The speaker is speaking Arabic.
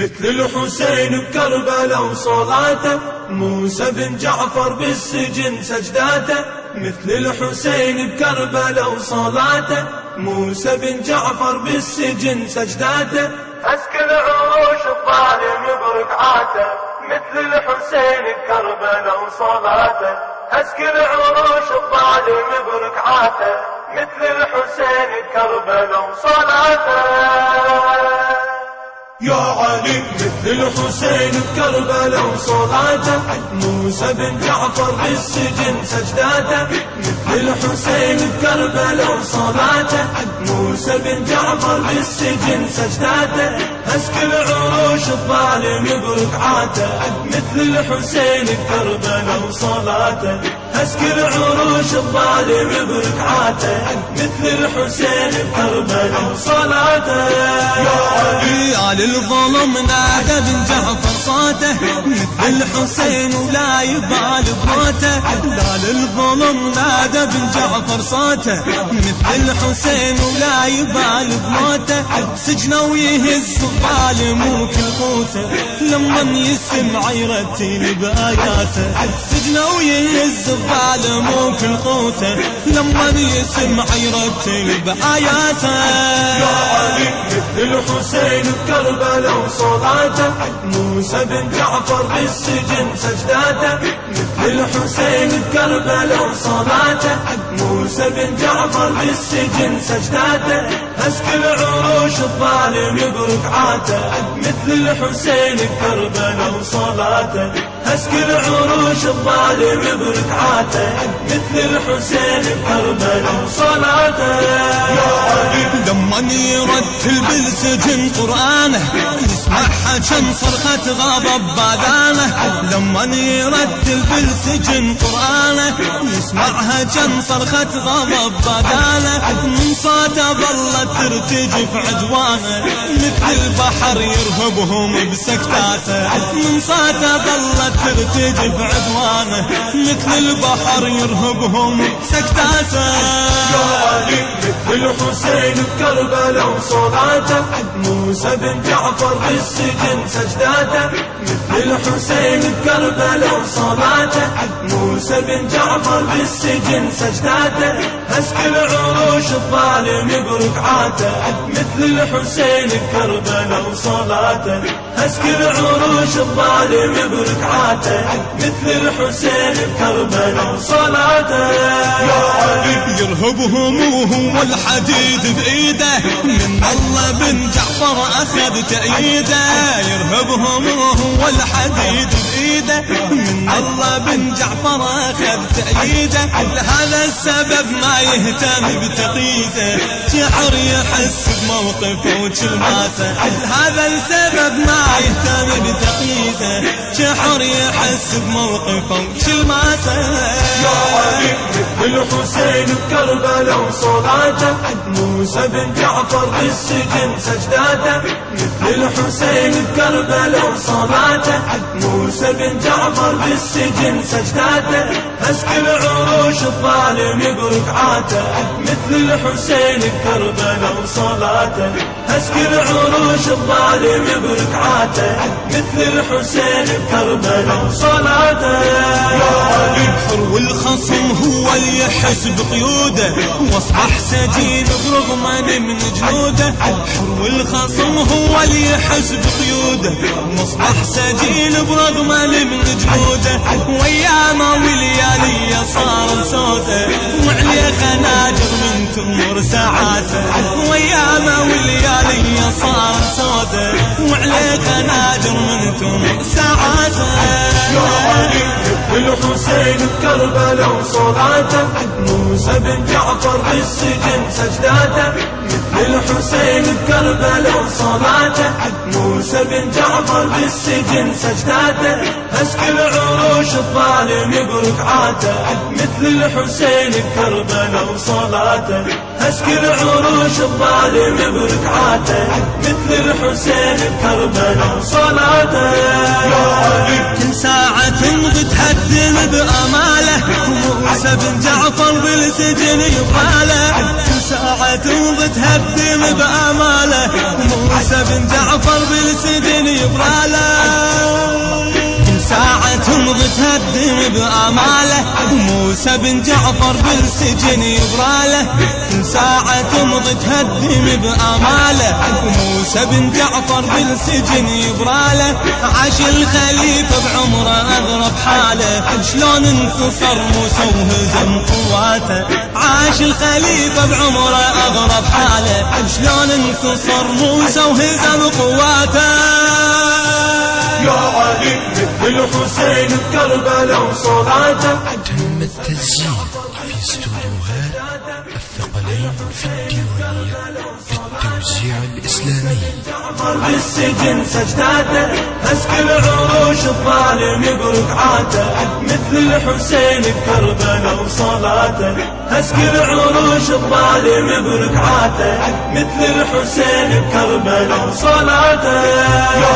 مثل الحسين بكربلاء وصلاته، موسى بن جعفر بالسجن سجداته. مثل الحسين بكربلاء وصلاته، موسى بن جعفر بالسجن سجداته. أسكن عروش الظالم بركعاته، مثل الحسين بكربلاء وصلاته. أسكن عروش الظالم بركعاته، مثل الحسين بكربلاء وصلاته. يا علي مثل الحسين بكربلاء وصلاته، موسى بن جعفر بالسجن سجداته. مثل الحسين بكربلاء وصلاته، موسى بن جعفر بالسجن سجداته. أسكن عروش الظالم بركعاته، مثل الحسين بكربلاء وصلاته. أسكن عروش الظالم بركعاته، مثل الحسين بكربلاء وصلاته. يا علي الظلم نادى بن جعفر صوته، مثل الحسين ولا يبال بموته. لا للظلم نادى بن جعفر صوته، مثل الحسين ولا يبال بموته. سجنه ويهز الظالم وكل قوته، لما يسمع يرتل بآياته. سجنه ويهز الظالم وكل قوته، لما يسمع يرتل بآياته. يا علي مثل الحسين بكربلاء وصلاته، موسى بن جعفر بالسجن سجداته. مثل الحسين بكربلاء وصلاته، موسى بن جعفر بالسجن سجداته. أسكن عروش الظالم بركعاته، مثل الحسين بكربلاء وصلاته. أسكن عروش الظالم بركعاته، مثل الحسين بكربلاء وصلاته. يا علي لما يرتل بالسجن قرآنه، يسمعها كم صرخة غضب باذانه. لما يرتل بالسجن قرآنه، يسمعها كم صرخة غضب باذانه. من صوته ظلت ترتجف عدوانه، مثل البحر يرهبهم بسكتاته. من صوته ظلت ترتجف عدوانه، مثل البحر يرهبهم بسكتاته. يا علي مثل الحسين بكربلاء وصلاته، موسى بن جعفر بالسجن سجداته. مثل الحسين بكربلاء وصلاته، موسى بن جعفر بالسجن سجداته. أسكن عروش الظالم بركعاته، مثل الحسين بكربلاء وصلاته. أسكن عروش الظالم بركعاته، مثل الحسين بكربلاء وصلاته. يا علي يرهبهم وهو الحديد بإيده، من الله بن جعفر أخذ تأييده. يرهبهم وهو الحديد بإيده، من الله بن جعفر أخذ تأييده. لهذا السبب ما يهتم بتقييده، شحر يحس بموقفه وكلماته. لهذا السبب ما يهتم بتقييده، شحر يحس بموقفه وكلماته. يا علي مثل الحسين بكربلاء وصلاته، موسى بن جعفر بالسجن سجداته. مثل الحسين بكربلاء وصلاته، موسى بن جعفر بالسجن سجداته. أسكن عروش الظالم بركعاته، مثل الحسين بكربلاء وصلاته. أسكن عروش الظالم بركعاته، مثل الحسين بكربلاء وصلاته. يا علي حر والخصم هو اللي يحس بقيوده، واصبح سجين برغم من جنوده. حر والخصم هو اللي يحس بقيوده، واصبح سجين برغم من جنوده. وايامه ولياليه صار سوده، وعليه خناجر من تمر ساعاته. وايامه ولياليه صار سوده، وعليه خناجر من تمر ساعاته. يا علي مثل الحسين بكربلاء وصلاته، موسى بن جعفر بالسجن سجداته. مثل الحسين بكربلاء وصلاته، موسى بن جعفر بالسجن سجداته. هسك العروش الظالم بركعاته مثل الحسين بكربلاء وصلاته هسك العروش الظالم بركعاته مثل الحسين بكربلاء وصلاته كل ساعة تمضي تهدم بأماله وموسى بن جعفر بالسجن يباله كل ساعة تمضي تهدم بأماله وموسى بن جعفر بالسجن يباله كل ساعة تمضي تهدم بأماله وموسى بن جعفر بالسجن يبراله كل ساعة تمضي تهدم بأماله وموسى بن جعفر بالسجن يبراله عاش الخليفة بعمره أغرب حاله شلون انتصر موسى وهزم قواته عاش الخليفة بعمره أغرب حاله شلون انتصر موسى وهزم قواته يا علي مثل الحسين بكربلاء وصلاته تم التسجيل في استوديوهات الثقلين في الديوانية للتوزيع الإسلامي بالسجن سجداته هسك العروش الظالم بركعاته مثل الحسين بكربلاء وصلاته هسك العروش الظالم بركعاته مثل الحسين بكربلاء وصلاته يا